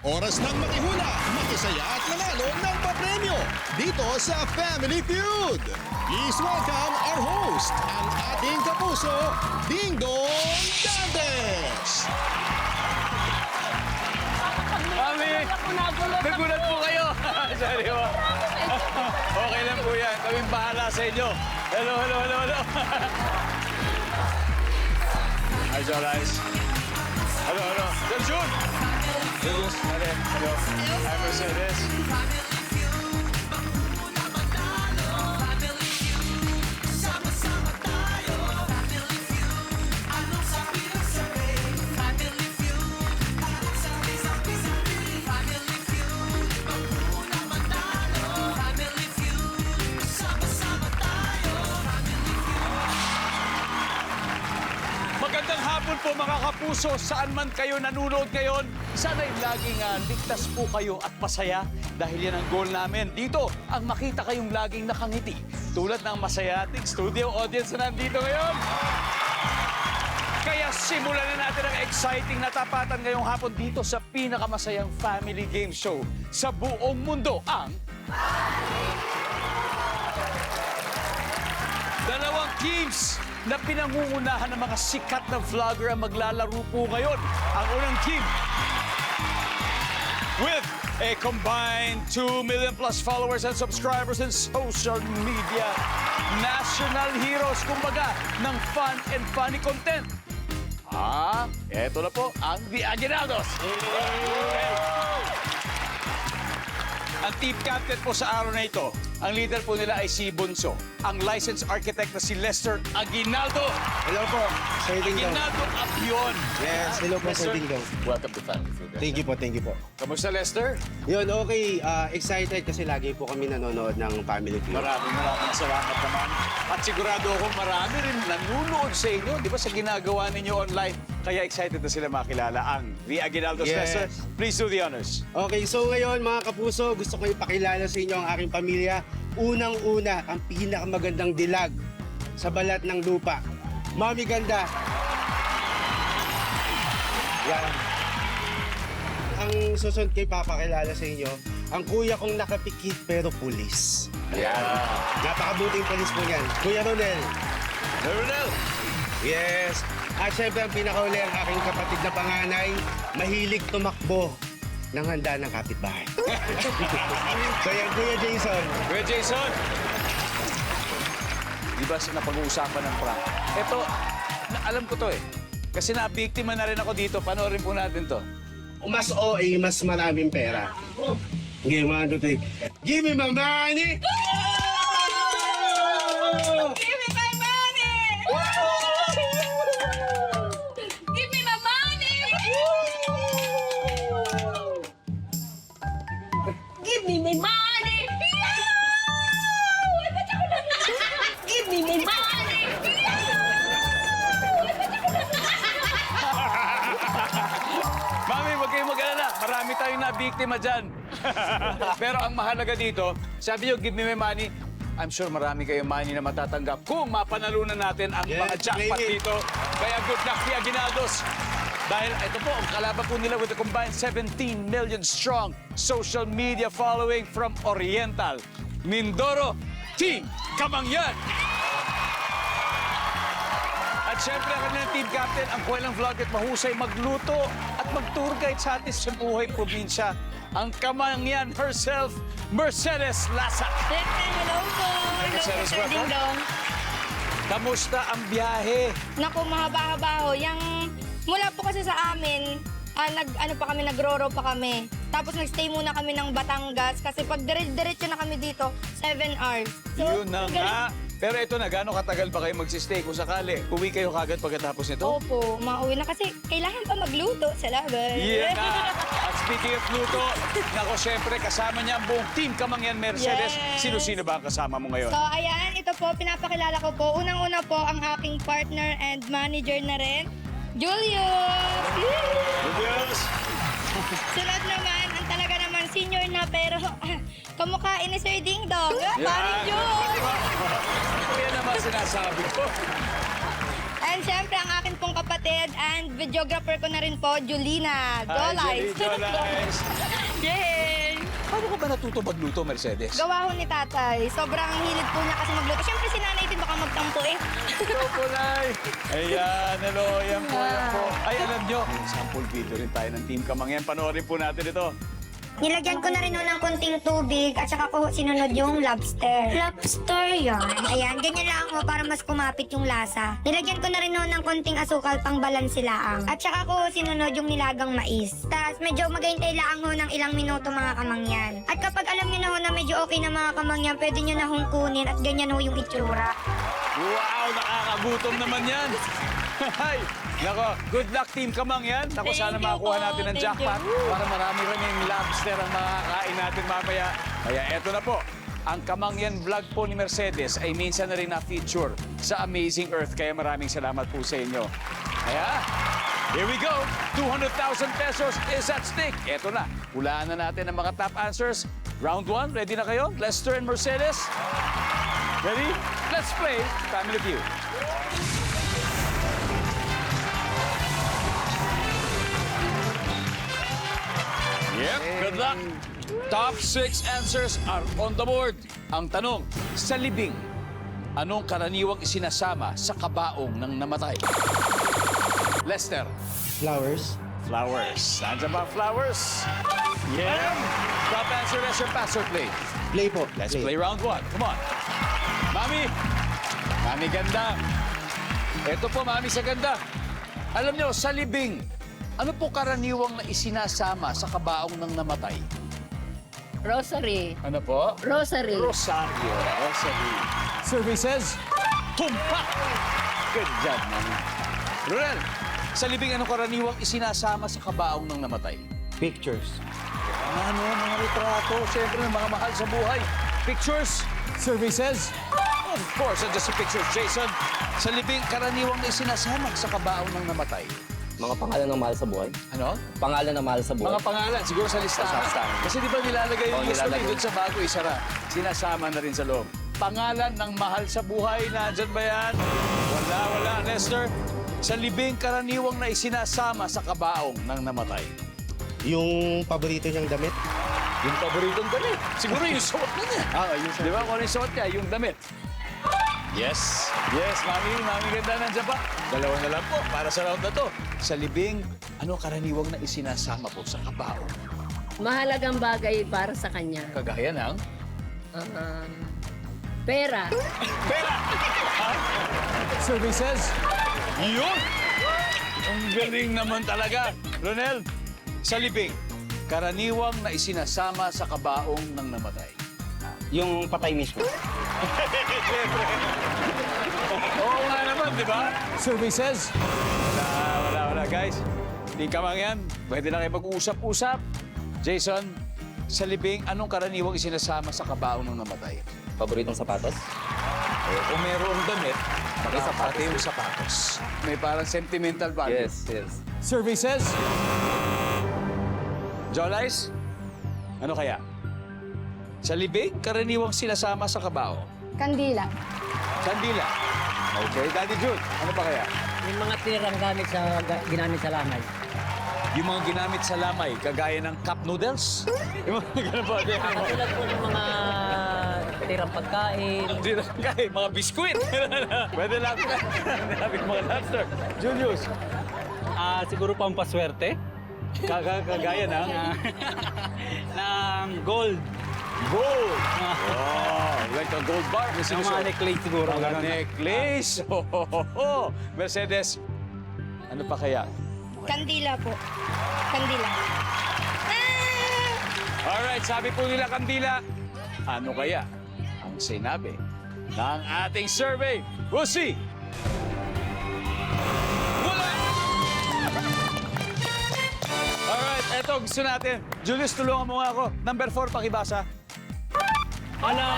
Oras ng makihula, makisaya at manalo ng papremyo dito sa Family Feud. Please welcome our host, ang ating kapuso, Ding Dong Dantes. Mami, nagulat po kayo. Sorry po. Okay lang po yan. Kaming bahala sa inyo. Hello. Eyes all eyes. Hello. Jun! Hello. I'm Mercedes. Magandang hapon po mga kapuso, saan man kayo nanonood ngayon. Sana'y laging ligtas po kayo at masaya dahil yan ang goal namin. Dito, ang makita kayong laging nakangiti. Tulad ng masaya ating studio audience na nandito ngayon. Kaya simulan na natin ang exciting na tapatan ngayong hapon dito sa pinakamasayang family game show sa buong mundo, ang dalawang teams na pinangungunahan ng mga sikat na vlogger ang maglalaro po ngayon. Ang unang team with a combined 2 million plus followers and subscribers in social media. National heroes, kumbaga, ng fun and funny content. Eto na po ang The Aguinaldos. Ang team captain po sa araw na ito, ang leader po nila ay si Bunso. Ang licensed architect na si Lester Aguinaldo. Hello po, Sir Ding Dong. Aguinaldo Apion. Yes, hello po, Sir Ding Dong. Welcome to Family Feud. Thank you po. Kamusta, Lester? Yun, okay. Excited kasi lagi po kami nanonood ng Family Feud. Maraming salamat naman. At sigurado akong marami rin nanonood sa inyo, di ba, sa ginagawa ninyo online. Kaya excited na sila makilala ang The Aguinaldos. Yes. Lester, please do the honors. Okay, so ngayon mga kapuso, gusto ko ipakilala sa inyo ang aking pamilya. Unang-una, ang pinakamagandang dilag sa balat ng lupa. Mami Ganda. Yan. Ang susunod kay papakilala sa inyo, ang kuya kong nakapikit pero pulis. Ayan. Napakabuting pulis po yan. Kuya Ronel. Ronel. Yes. At syempre, ang pinakauli ang aking kapatid na panganay, mahilig tumakbo ng handa ng kapitbahay. So yan, Kuya Jason. Kuya Jason. Di ba napag-uusapan ng prank? Ito, alam ko to eh. Kasi nabiktima na rin ako dito. Panoorin po natin to. Mas OA, mas maraming pera. Okay, 1, 2, 3. Give me my money! Give me my money! Give me my money! Give me my money! Give me my money! Mami, huwag kayong mag-alala. Marami tayong nabiktima dyan. Pero ang mahalaga dito, sabi nyo, give me my money. I'm sure marami kayong money na matatanggap kung mapanalunan natin ang Yes, mga jackpot baby. dito. Kaya good luck, The Aguinaldos. Dahil ito po, ang kalaban po nila with a combined 17 million strong social media following from Oriental, Mindoro, Team Kamangyan. At syempre, ang kanilang team captain, ang kwelang vlog at mahusay magluto at mag-tour guide sa atin sa buhay probinsya. Ang Kamangyan herself, Mercedes Lasa. Hello po! Mercedes, Sir Ding welcome. Dong. Kamusta ang biyahe? Naku, mahaba-haba ho. Mula po kasi sa amin, nagro-ro pa kami. Tapos nag-stay muna kami ng Batangas kasi pag diretso na kami dito, 7 hours. Yun na nga. Pero ito na, gaano katagal ba kayo magsistay? Kung sakali, uwi kayo kagad pagkatapos nito? Opo, mauwi na kasi kailangan pa magluto sa labas. Yeah na! At speaking of luto, nako syempre, kasama niya ang buong Team Kamangyan Mercedes. Yes. Sino-sino ba ang kasama mo ngayon? So, ayan, ito po, pinapakilala ko po. Unang-una po, ang aking partner and manager na rin, Julius! Yes! Sunod naman, ang talaga naman senior na pero kamukhain ni Sir Ding Dong. Paring Jules! Yan naman sinasabi ko. And syempre, ang akin pong kapatid and videographer ko na rin po, Julina. Hi, Jolice. Jolice. Yay! Paano ka ba natuto magluto, Mercedes? Gawa ho ni tatay. Sobrang hilig po niya kasi magluto. Syempre, si nanay din baka magtampo eh. Ito po, Nay. Ayan, hello. Yan po, yan po. Ay, alam nyo, sample video rin tayo ng Team Kamangyan. Panoorin po natin ito. Nilagyan ko na rin ng konting tubig at saka ko sinunod yung lobster. Lobster yan. Ayan, ganyan lang ako para mas kumapit yung lasa. Nilagyan ko na rin ng konting asukal pang balanse laang. At saka ko sinunod yung nilagang mais. Tapos medyo maghintay laang ho ng ilang minuto mga kamangyan. At kapag alam nyo na ho na medyo okay na mga kamangyan, pwede nyo na hong kunin at ganyan ho yung itsura. Wow, nakakagutom naman yan. Hay! Nako, good luck Team Kamangyan. Nako, Thank sana you makakuha po. natin ng Thank jackpot you. para marami rin lobster ang makakain natin mamaya. Kaya eto na po, ang Kamangyan vlog po ni Mercedes ay minsan na rin na-feature sa Amazing Earth. Kaya maraming salamat po sa inyo. Kaya, here we go. 200,000 pesos is at stake. Eto na, hulaan na natin ang mga top answers. Round 1, ready na kayo? Lester and Mercedes? Ready? Let's play Family Feud. Yep, good luck. Top 6 answers are on the board. Ang tanong, sa libing, anong karaniwang isinasama sa kabaong ng namatay? Lester. Flowers. Flowers. Nandiyan ba ang flowers? Yeah. Top answer, Lester. Pass or play? Play po. Let's play round 1. Come on. Mami. Mami ganda. Ito po, Mami sa ganda. Alam nyo, sa libing, ano po karaniwang na isinasama sa kabaong ng namatay? Rosary. Ano po? Rosary. Rosario. Rosary. Survey says, tumpak! Good job, Mami. Ronel, sa libing, anong karaniwang isinasama sa kabaong ng namatay? Pictures. Ano, mga retrato, siyempre, ng mga mahal sa buhay. Pictures? Survey says, of course, and just pictures, Jason. Sa libing, karaniwang na isinasama sa kabaong ng namatay. Mga pangalan ng mahal sa buhay. Ano? Pangalan ng mahal sa buhay. Mga pangalan, siguro sa listahan. Sa listahan. Kasi di ba nilalagay yung Oo, usually nilalagay. doon sa bago isara. Sinasama na rin sa loob. Pangalan ng mahal sa buhay, nandyan ba yan? Wala, wala. Lester, sa libing, karaniwang na isinasama sa kabaong ng namatay. Yung paborito niyang damit. Yung paboritong damit. Siguro yung suot na niya. Yung Di ba kung ano yung suot niya? Yung damit. Yes. Yes, Mami. Mami ganda nandiyan pa. Dalawa na lang po para sa round na to. Sa libing, ano karaniwang na isinasama po sa kabaong? Mahalagang bagay para sa kanya. Kagaya ng... Pera. Pera! Services? Yun! Ang galing naman talaga. Ronel, sa libing, karaniwang na isinasama sa kabaong ng namatay. Yung patay mismo. Oo nga naman, di ba? Services? Wala, guys. Di Kamangyan, pwede na kayo mag-uusap-usap. Jason, sa libing, anong karaniwang isinasama sa kabaong ng namatay? Paboritong sapatos? Kung merong damit, baka pati yung sapatos. May parang sentimental value. Yes. Services? Jolice? Ano kaya? Sa libing, karaniwang sinasama sa kabao. Kandila. Kandila. Okay, Daddy Jude, ano pa kaya? Yung mga tirang ginamit sa lamay. Yung mga ginamit sa lamay, kagaya ng cup noodles? Yung mga ganun ba? Tulad po ng mga tirang pagkain. Hindi na kaya, mga biskwit. Pwede lang. Sabi ko mga lobster. Julius, Siguro pampaswerte. kagaya ng ng gold. gold. Oh, like a gold bar. May Ng mga sinusuot. necklace siguro. Mga ganun. necklace. Mercedes, ano pa kaya? Kandila po. Kandila. Alright, sabi po nila Kandila, ano kaya ang sinabi ng ating survey? We'll see. Wala! Alright, eto gusto natin. Julius, tulungan mo nga ako. Number 4, pakibasa. Ala!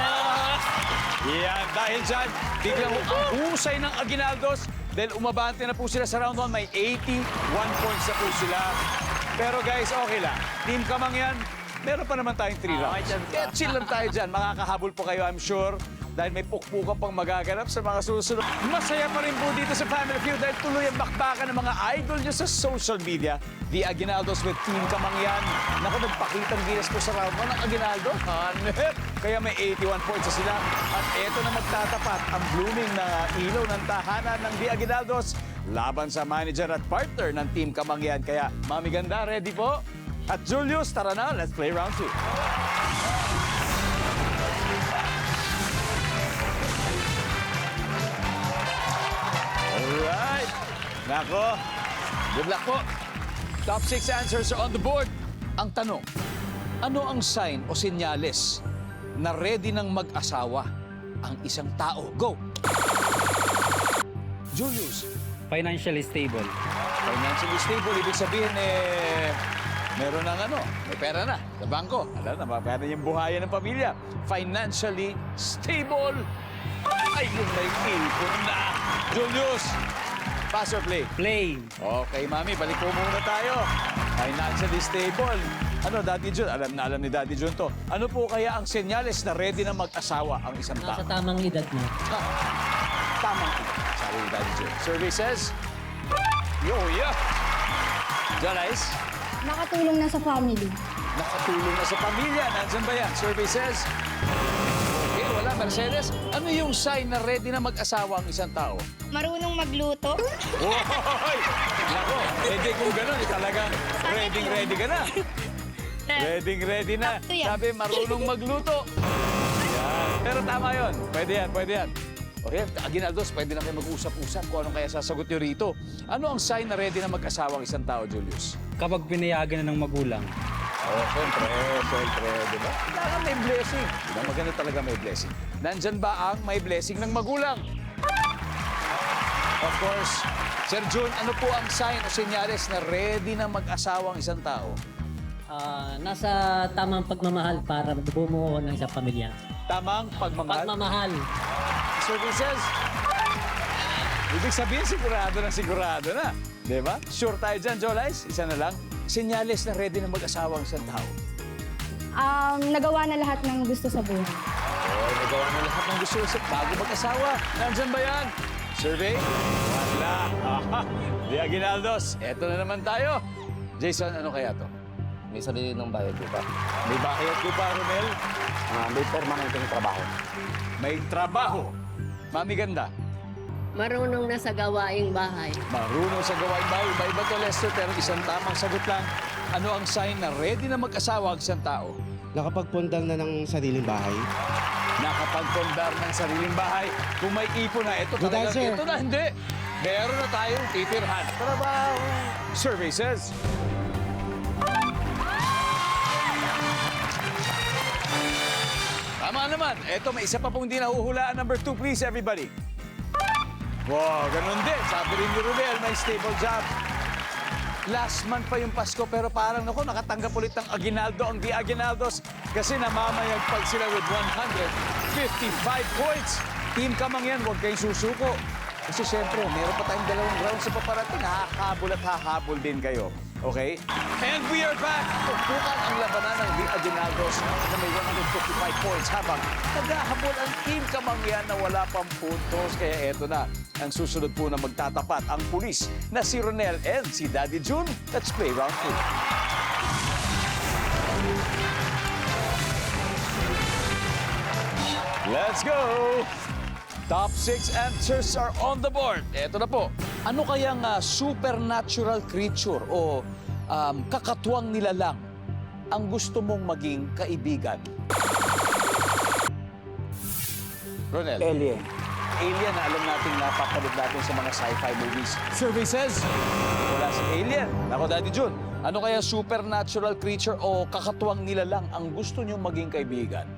Yan, dahil dyan, biglang ang husay ng Aguinaldos. Dahil umabante na po sila sa round 1, may 81 points na po sila. Pero guys, okay lang. Team Kamangyan, meron pa naman tayong 3 rounds. Kaya chill lang tayo dyan. Makakahabol po kayo, I'm sure, dahil may pukpukan pang magaganap sa mga susunod. Masaya pa rin po dito sa Family Feud dahil tuloy ang bakbakan ng mga idol nyo sa social media. The Aguinaldos with Team Kamangyan. Naku, nagpakitang gilas po sa round 1 ng Aguinaldo. Hanep! Kaya may 81 points na sila. At eto na magtatapat ang blooming na ilaw ng tahanan ng The Aguinaldos laban sa manager at partner ng Team Kamangyan. Kaya, Mami Ganda, ready po? At Julius, tara na, let's play round 2. Alright. Nako, good luck po. Top 6 answers are on the board. Ang tanong, ano ang sign o senyales na ready ng mag-asawa ang isang tao? Go! Julius. Financially stable. Financially stable, ibig sabihin meron ng may pera na sa bangko. Alam na, mapera yung buhayan ng pamilya. Financially stable. Ay, yung may ipon na. Julius, pass or play? Play. Okay, Mami, balik po muna tayo. Financially stable. Ano, Daddy Jun? Alam ni Daddy Jun to. Ano po kaya ang senyales na ready na mag-asawa ang isang tao? Nasa tamang edad na. Tamang ito, sabi ni Daddy Jun. Survey says, yeah. Jalais, Nakatulong na sa family. nakatulong na sa pamilya. Nandyan ba yan? Survey says, okay, wala. Mercedes, ano yung sign na ready na mag-asawa ang isang tao? Marunong magluto. Oy! Nako, kung gano'n, talagang ready ka na. Ready na. Sakto yan. Sabi, marunong magluto. Yan. Pero tama yun. Pwede yan. Okay, Aguinaldos, pwede na kayo mag-usap-usap kung anong kaya sasagot nyo rito. Ano ang sign na ready na mag-asawa ang isang tao, Julius? Kapag pinayagan na ng magulang. Oh, siyempre, di ba? Kailangan may blessing. Di ba? Maganda talaga may blessing. Nandyan ba ang may blessing ng magulang? Of course. Sir Jun, ano po ang sign o senyales na ready na mag-asawa ang isang tao? Nasa tamang pagmamahal para bumuo ng isang pamilya. Tamang pagmamahal? Pagmamahal. Services. Ibig sabihin, sigurado na. Di ba? Sure tayo dyan, Jolais. Isa na lang. Senyales na ready na mag-asawa ang isang tao. Nagawa na lahat ng gusto sa buhay. Oh, nagawa na lahat ng gusto sa bago mag-asawa. Nandyan ba yan? Survey? Wala. Di Aguinaldos. Eto na naman tayo. Jason, ano kaya to? May sarili ng bayad, di ba? May bakayat ko pa, Romel? May permanenteng trabaho. May trabaho. Mami Ganda. Marunong na sa gawaing bahay. Marunong sa gawain bahay. Iba-iba to, Lester, pero isang tamang sagot lang. Ano ang sign na ready na mag-asawa ang isang tao? Nakapagpundal na ng sariling bahay. Nakapagpondar ng sariling bahay. Kung may ipon na, ito Good talaga. answer. Ito na, hindi. Meron na tayong titirhan. Trabaho. Survey says. Tama naman. Ito, may isa pa pong hindi nahuhulaan. Number 2, please, everybody. Wow, ganun din. Sabi rin ni Rubel, may stable job. Last month pa yung Pasko, pero parang nakatanggap ulit ng Aguinaldo ang The Aguinaldos kasi namamayagpag sila with 155 points. Team Kamangyan, huwag kayong susuko. Kasi syempre, meron pa tayong 2 rounds sa paparating. Hahabol at hahabol din kayo. Okay? And we are back! Tutukan ang labanan ng The Aguinaldos na may 155 points habang naghahabol ang Team Kamangyan na wala pang puntos. Kaya eto na, ang susunod po na magtatapat ang pulis na si Ronel and si Daddy Jun. Let's play round 2. Let's go! Top 6 answers are on the board. Eto na po. Ano kayang supernatural creature o kakatwang nilalang ang gusto mong maging kaibigan? Ronel. Alien. Alien na alam natin napapanood natin sa mga sci-fi movies. Survey says, wala si alien. Ako, Daddy Jun, ano kaya supernatural creature o kakatwang nilalang ang gusto niyong maging kaibigan?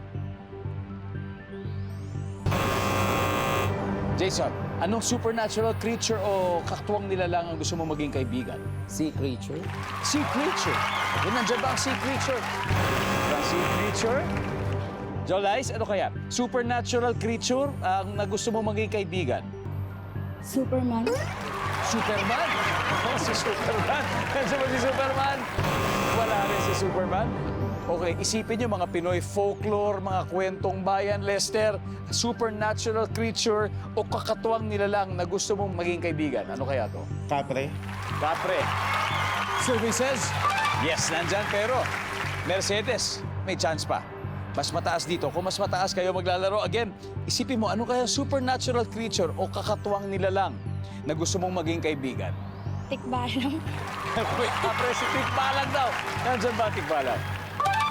Jason, anong supernatural creature o kakatwang nilalang ang gusto mong maging kaibigan? Sea creature. Sea creature. Okay, nandiyan ba ang sea creature? Ang sea creature? Jolais, ano kaya? Supernatural creature ang na gusto mong maging kaibigan? Superman. Superman? Oh, si Superman. Nandiyan ba si Superman? Wala rin si Superman. Okay, isipin nyo mga Pinoy folklore, mga kwentong bayan, Lester, supernatural creature o kakatuwang nilalang na gusto mong maging kaibigan. Ano kaya to? Kapre. Kapre. Survey says, yes, nandyan. Pero, Mercedes, may chance pa. Mas mataas dito. Kung mas mataas kayo maglalaro, again, isipin mo, ano kaya supernatural creature o kakatuwang nilalang na gusto mong maging kaibigan? Tikbalang. Wait, kapre, si Tikbalang daw. Nandyan ba Tikbalang?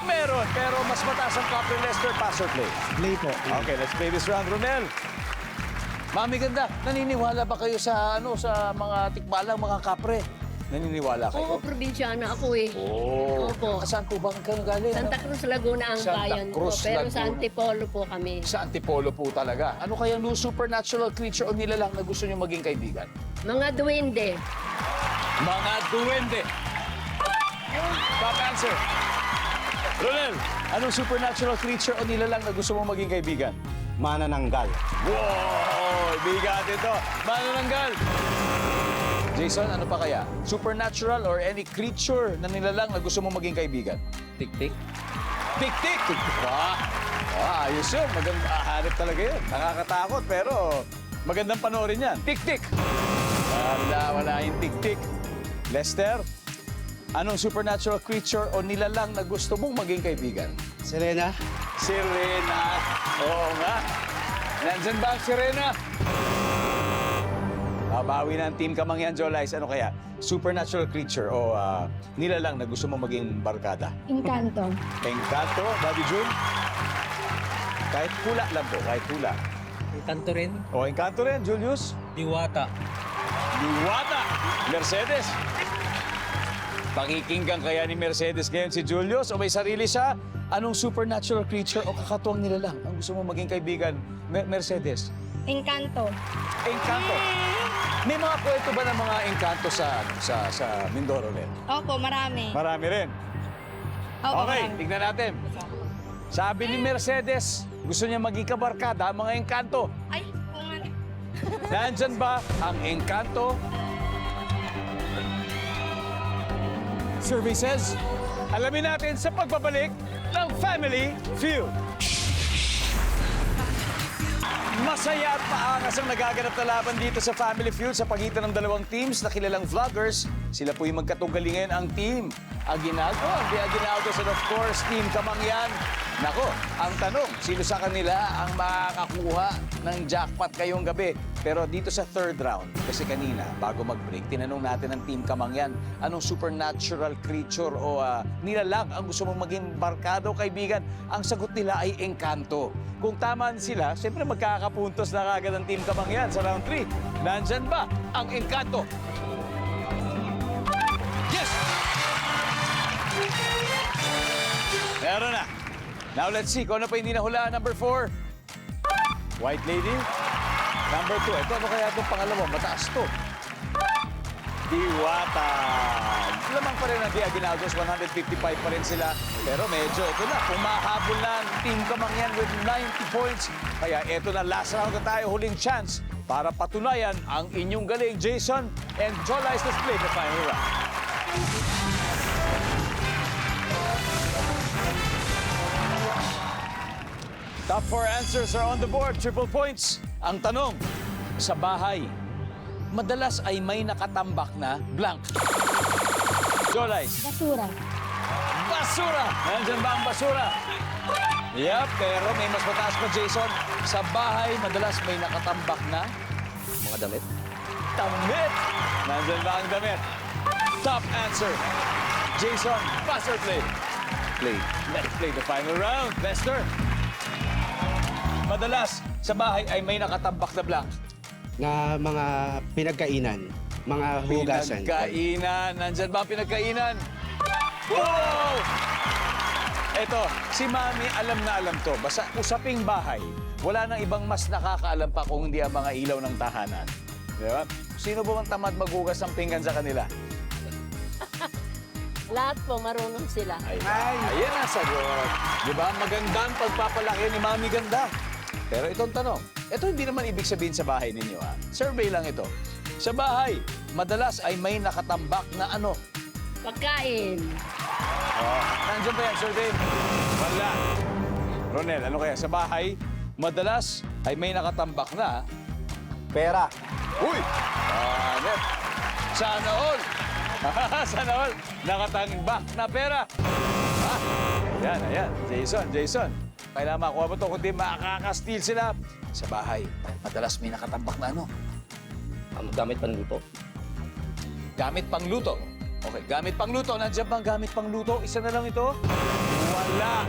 Meron, pero mas mataas ang Kapre. Lester, pass or play? Play po. Okay, let's play this round, Ronel. Mami ganda, naniniwala ba kayo sa sa mga tikbalang, mga kapre? Naniniwala kayo? Oo, probinsyana ako eh. Oh. Opo. Saan po ba kayo galing? Santa Cruz, Laguna ang Santa bayan ko. Cruz, Pero Laguna. sa Antipolo po kami. Sa Antipolo po talaga. Ano kaya no supernatural creature o nilalang na gusto nyo maging kaibigan? Mga duwende. Mga duwende. Top answer. Ronel, anong supernatural creature o nilalang na gusto mong maging kaibigan? Manananggal. Wow! Bigat ito. Manananggal. Jason, ano pa kaya? Supernatural or any creature na nilalang na gusto mong maging kaibigan? Tik-tik. Tik-tik! Wow, ayos yun. Hanip talaga yun. Nakakatakot, pero magandang panoorin yan. Tik-tik! Wala yung tik-tik. Lester, anong supernatural creature o nilalang na gusto mong maging kaibigan? Serena. Si Rena. Oo nga. Nandyan ba ang si Rena? Bawi na ang Team Kamangyan, Jolice. Ano kaya? Supernatural creature o nilalang na gusto mong maging barkada? Encanto. Encanto, Daddy Jun? Kahit hula lang po, kahit hula. Kanto rin. O, Encanto rin, Julius? Diwata. Diwata! Mercedes? Pakikinggan kaya ni Mercedes ngayon si Julius o may sarili siya? Anong supernatural creature o kakatuwang nilalang ang gusto mong maging kaibigan? Mercedes? Encanto. Encanto. May mga kwento ba ng mga encanto sa Mindoro rin? Opo, marami. Marami rin. Opo, Okay, marami. tignan natin. Sabi ni Mercedes, gusto niya maging kabarkada ang mga engkanto. Ay, kung ano. Nandyan ba ang engkanto? Survey says, alamin natin sa pagbabalik ng Family Feud. Masaya at maangas ang nagaganap na laban dito sa Family Feud sa pagitan ng dalawang teams na kilalang vloggers. Sila po yung magkatunggali ngayon ang team Aguinaldo, the Aguinaldos, and of course, Team Kamangyan. Nako, ang tanong, sino sa kanila ang makakakuha ng jackpot ngayong gabi? Pero dito sa third round, kasi kanina, bago mag-break, tinanong natin ang Team Kamangyan, anong supernatural creature o nilalang ang gusto mong maging barkado, kaibigan? Ang sagot nila ay engkanto. Kung tama sila, siyempre magkakapuntos na kagad ang Team Kamangyan sa round 3. Nandyan ba ang engkanto? Yes! Meron na. Now let's see kung ano pa hindi nahulaan. Number 4. White Lady. Number 2. Ito, ano kaya itong pangalawa? Mataas to. Diwata. Lamang pa rin ang The Aguinaldos. 155 pa rin sila. Pero medyo, ito na. Pumahabol na ang Team Kamangyan with 90 points. Kaya ito na, last round na tayo. Huling chance para patunayan ang inyong galing. Jason and Jolice, let's play the final round. Top 4 answers are on the board. Triple points. Ang tanong, sa bahay, madalas ay may nakatambak na blank. Jolice. Basura. Basura! Nandiyan ba ang basura? Yup, pero may mas mataas pa, Jason. Sa bahay, madalas may nakatambak na Mga damit. damit. Nandiyan ba ang damit? Top answer. Jason, pass or play? Play. Let's play the final round. Lester. Madalas, sa bahay ay may nakatambak na blank. Na mga pinagkainan. Mga hugasan. Pinagkainan. Nandyan ba ang pinagkainan? Wow! Eto, si Mami alam na alam to. Basta usaping bahay, wala nang ibang mas nakakaalam pa kung hindi ang mga ilaw ng tahanan. Di ba? Sino ba ang tamad maghugas ng pinggan sa kanila? Lahat po, marunong sila. Ayan ang sagot. Di ba? Maganda ang pagpapalaki ni Mami Ganda. Pero itong tanong, ito hindi naman ibig sabihin sa bahay ninyo. Survey lang ito. Sa bahay, madalas ay may nakatambak na ano? Pagkain. Nandiyan ba yan, survey? Wala. Ronel, ano kaya? Sa bahay, madalas ay may nakatambak na... Pera. Uy! Net. Sana all. Sana all. Nakatambak na pera. Ayan. Jason. Kailangan makuha mo ito, kundi makakastil sila. Sa bahay, madalas may nakatambak na ano? Gamit panluto. Gamit pangluto. Okay, gamit pangluto. Nandiyan bang gamit pangluto? Isa na lang ito? Wala.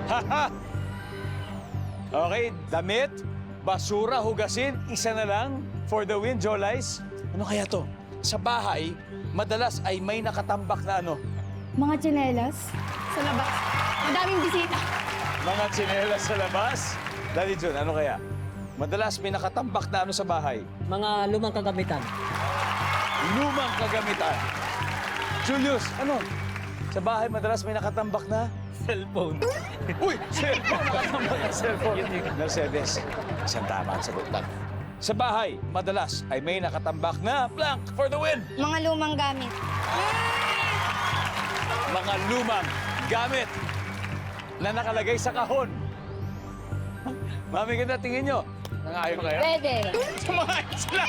Haha. Okay, damit, basura, hugasin. Isa na lang for the win, Jolice. Ano kaya to? Sa bahay, madalas ay may nakatambak na ano? Mga tsinelas sa labas. Madaming bisita. Mga tsinelas sa labas. Daddy Jun, ano kaya? Madalas may nakatambak na ano sa bahay? Mga lumang kagamitan. Lumang kagamitan. Julius, ano? Sa bahay, madalas may nakatambak na? Cellphone. Uy! Cellphone! Nakatambak na cellphone. Mercedes. Isang tama ang sagot lang. Sa bahay, madalas ay may nakatambak na blank for the win. Mga lumang gamit. Mga lumang gamit na nakalagay sa kahon. Mami, ganda, tingin nyo. Nangayon kayo? Pwede. Sumakay sila!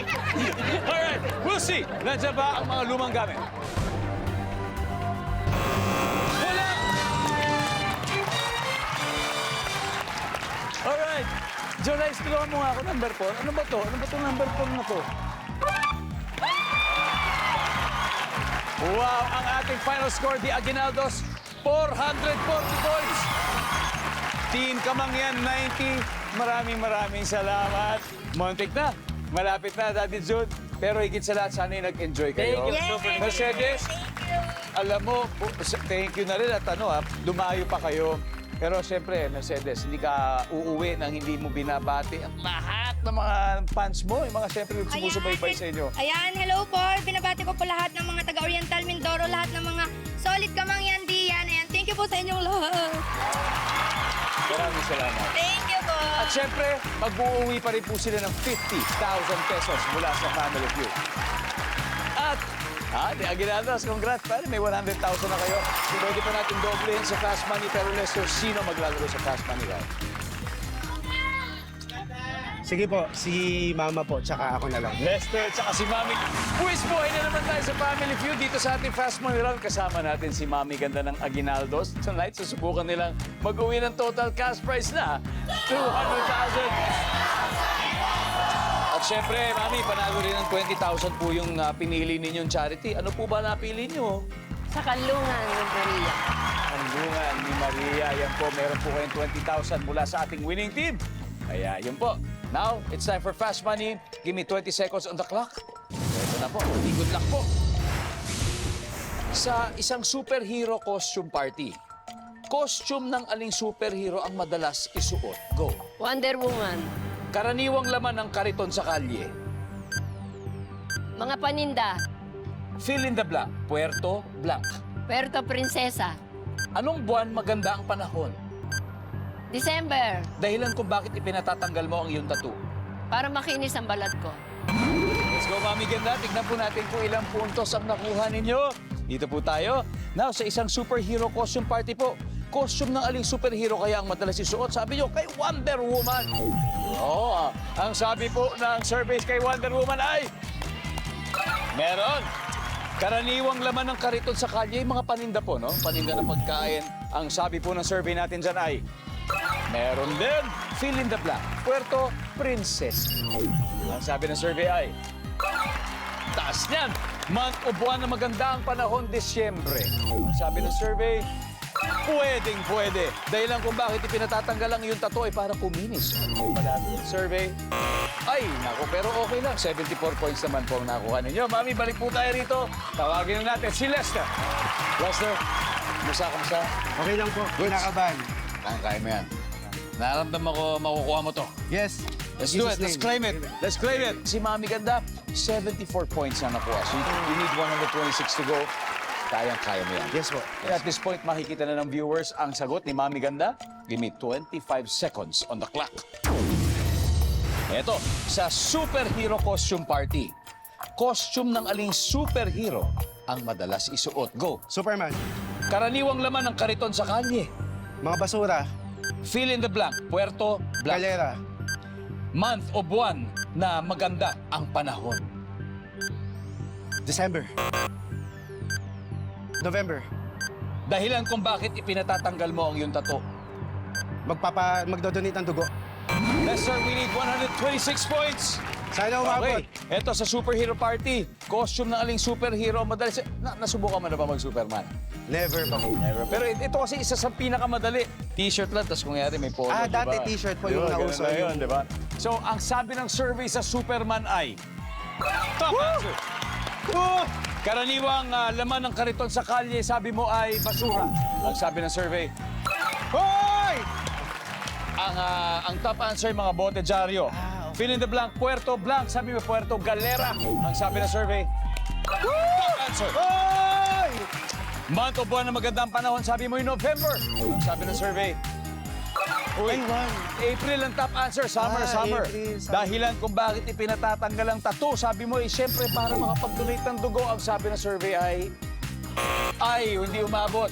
Alright, we'll see. Nandiyan ba ang mga lumang gamit? Wala! Alright. Jolice, tulungan mo nga ako. Number 4. Ano ba to? Ano ba itong number 4 na to? Wow! Ang ating final score, the Aguinaldos, 440 points. Team Kamangyan, 90. Maraming salamat. Muntik na. Malapit na, Daddy Jude. Pero higit sa lahat, sana'y nag-enjoy kayo. Thank you. Mercedes, alam mo, thank you na rin at lumayo pa kayo. Pero siyempre, Mercedes, hindi ka uuwi nang hindi mo binabati ang lahat ng mga fans mo, yung mga siyempre sumusubaybay sa inyo. Ayan, hello po. Binabati ko po lahat ng mga taga-Oriental Mindoro, lahat ng mga solid Kamangyan diyan. Ayan, thank you po sa inyong lahat. Maraming salamat. Thank you po. At siyempre, mag-uuwi pa rin po sila ng 50,000 pesos mula sa Family Feud. At, di Aguinaldos, congrats, pare, may 100,000 na kayo. Pwede pa natin doblehin sa Fast Money, pero Lester, sino maglalaro sa Fast Money round? Sige po, si Mama po, tsaka ako na lang. Lester, tsaka si Mami. Quiz boy na naman tayo sa Family Feud. Dito sa ating Fast Money round, kasama natin si Mami Ganda ng Aguinaldos. Tonight, susubukan nilang mag-uwi ng total cash prize na 200,000. At syempre, Mami, panalo rin ng 20,000 po yung pinili ninyong charity. Ano po ba napili nyo? Sa Kanlungan ng Maria. Kanlungan ni Maria. Yan po, meron po kayong 20,000 mula sa ating winning team. Kaya yun po. Now, it's time for Fast Money. Give me 20 seconds on the clock. Ito na po. Good luck po. Sa isang superhero costume party, costume ng aling superhero ang madalas isuot? Go. Wonder Woman. Karaniwang laman ng kariton sa kalye. Mga paninda. Fill in the blank. Puerto blank. Puerto Princesa. Anong buwan maganda ang panahon? December. Dahilan kung bakit ipinatatanggal mo ang iyong tattoo. Para makinis ang balat ko. Let's go, Mami Ganda. Tignan po natin kung ilang puntos ang nakuha ninyo. Dito po tayo. Now, sa isang superhero costume party po, costume ng aling superhero kaya ang madalas isuot? Sabi nyo, kay Wonder Woman. Oo, ang sabi po ng surveys kay Wonder Woman ay... Meron. Karaniwang laman ng kariton sa kalye, mga paninda po, no? Paninda ng pagkain. Ang sabi po ng survey natin dyan ay... Meron din. Fill in the blank. Puerto Princesa. Ang sabi ng survey ay... Taas niyan. Month o buwan na maganda ang panahon, Disyembre. Ang sabi ng survey, pwede. Dahilan kung bakit ipinatatanggal ang iyong tattoo ay para kuminis. Malapit ang survey. Ay, naku, pero okay lang. 74 points naman po ang nakuha ninyo. Mami, balik po tayo rito. Tawagin na natin si Lester. Lester, kamusta? Okay lang po, kinakabahan. Kaya mo yan. Nararamdaman ko makukuha mo to. Yes. Let's do it. Let's claim it. Let's claim it. Si Mami Ganda, 74 points na nakuha. So you need 126 to go. Kayang-kaya mo yan. Yes po. At this point, makikita na ng viewers ang sagot ni Mami Ganda. Give me 25 seconds on the clock. Eto, sa superhero costume party, costume ng aling superhero ang madalas isuot? Go. Superman. Karaniwang laman ng kariton sa kalye. Mga basura. Fill in the blank. Puerto Blanc. Galera. Month o buwan na maganda ang panahon. December. November. Dahilan kung bakit ipinatatanggal mo ang iyong tato. Magdodonate ng dugo. Yes, sir. We need 126 points. Sana umabot. Okay. Eto sa superhero party. Costume ng aling superhero. Madalas. Nasubukan mo na ba mag-Superman? Never pa po. Never. Pero ito kasi isa sa pinakamadali. T-shirt lang, tapos kung yari may polo, Ah, diba? dati t-shirt po yung Yun, nauso. ganun na yun, diba? So, ang sabi ng survey sa Superman ay... Top answer. Karaniwang laman ng kariton sa kalye, sabi mo ay basura. Ang sabi ng survey. Hoy! Ang top answer, mga bote dyaryo. Fill in the blank, Puerto Blanc. Sabi mo, Puerto Galera. Ang sabi ng survey. Top answer. Month o buwan na magandang panahon, sabi mo yung November. Ang sabi ng survey. Uy, April ang top answer. Summer. April, summer. Dahilan kung bakit ipinatatanggal ang tattoo, sabi mo, siyempre para makapag-donate ng dugo. Ang sabi ng survey ay hindi umabot.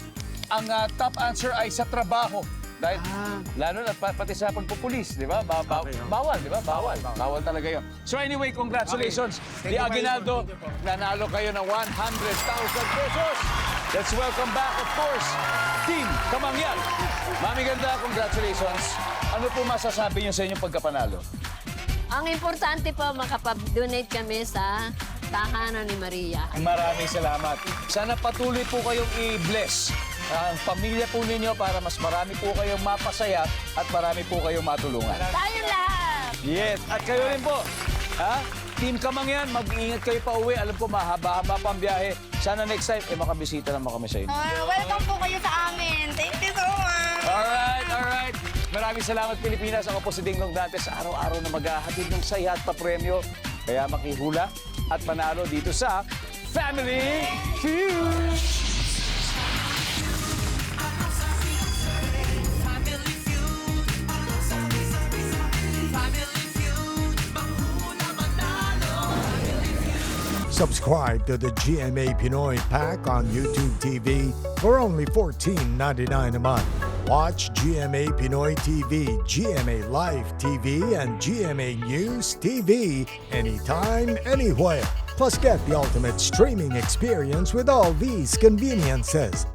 Ang top answer ay sa trabaho. Dahil, lalo na pati sa pagpupulis, di ba? Bawal, di ba? Bawal. Bawal talaga yun. So anyway, congratulations. Thank Di you, Aguinaldo, nanalo kayo ng 100,000 pesos. Let's welcome back, of course, Team Kamangyan. Mami Ganda, congratulations. Ano po masasabi niyo sa inyong pagkapanalo? Ang importante po, makapag-donate kami sa tahanan ni Maria. Maraming salamat. Sana patuloy po kayong i-bless ang pamilya po ninyo para mas marami po kayong mapasaya at marami po kayong matulungan. Tayong lahat! Yes, at kayo rin po. Ha? Team Kamangyan, mag-iingat kayo pa uwi. Alam ko, mahaba-haba pang biyahe. Sana next time, makabisita naman kami sa inyo. Welcome po kayo sa amin. Thank you so much. Alright. Maraming salamat, Pilipinas. Ako po si Ding Dong Dantes. Araw-araw na maghahatid ng saya at papremyo. Kaya makihula at panalo dito sa Family Feud. Subscribe to the GMA Pinoy Pack on YouTube TV for only $14.99 a month. Watch GMA Pinoy TV, GMA Live TV, and GMA News TV anytime, anywhere. Plus, get the ultimate streaming experience with all these conveniences.